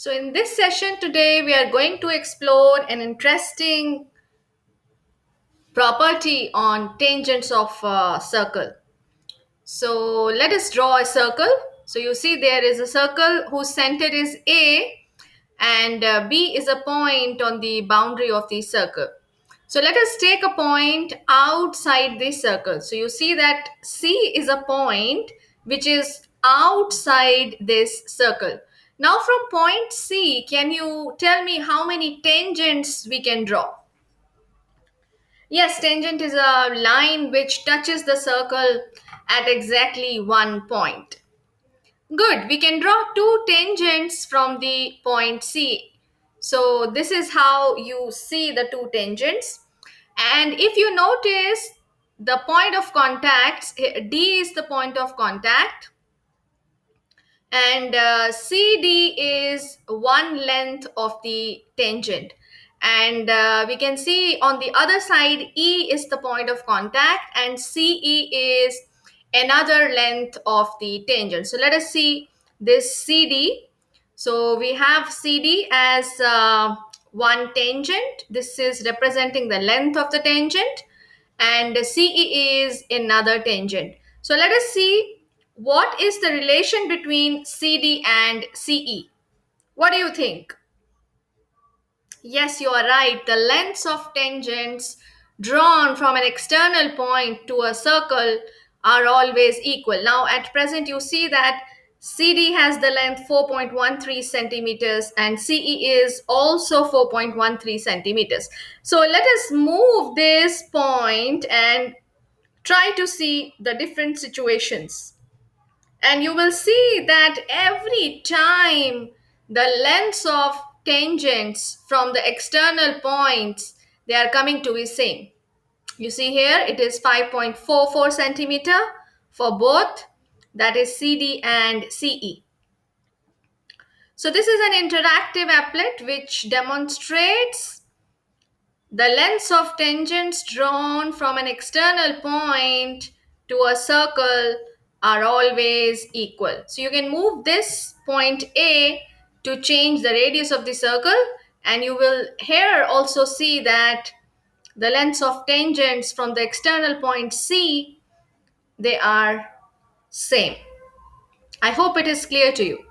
So, in this session today, we are going to explore an interesting property on tangents of a circle. So, let us draw a circle. So, you see, there is a circle whose center is A, and B is a point on the boundary of the circle. So, let us take a point outside this circle. So, you see that C is a point which is outside this circle. Now, from point C, can you tell me how many tangents we can draw? Yes, tangent is a line which touches the circle at exactly one point. Good. We can draw two tangents from the point C. So this is how you see the two tangents. And if you notice the point of contact, D is the point of contact, and CD is one length of the tangent. And we can see on the other side, E is the point of contact and CE is another length of the tangent. So let us see this CD. So we have CD as one tangent. This is representing the length of the tangent, and CE is another tangent. So let us see what is the relation between CD and CE. What do you think? Yes, you are right. The lengths of tangents drawn from an external point to a circle are always equal. Now, at present, you see that CD has the length 4.13 centimeters and CE is also 4.13 centimeters. So, let us move this point and try to see the different situations. And you will see that every time the lengths of tangents from the external points, they are coming to be same. You see here it is 5.44 centimeter for both, that is CD and CE. So this is an interactive applet which demonstrates the lengths of tangents drawn from an external point to a circle are always equal. So you can move this point A to change the radius of the circle, and you will here also see that the lengths of tangents from the external point C, they are same. I hope it is clear to you.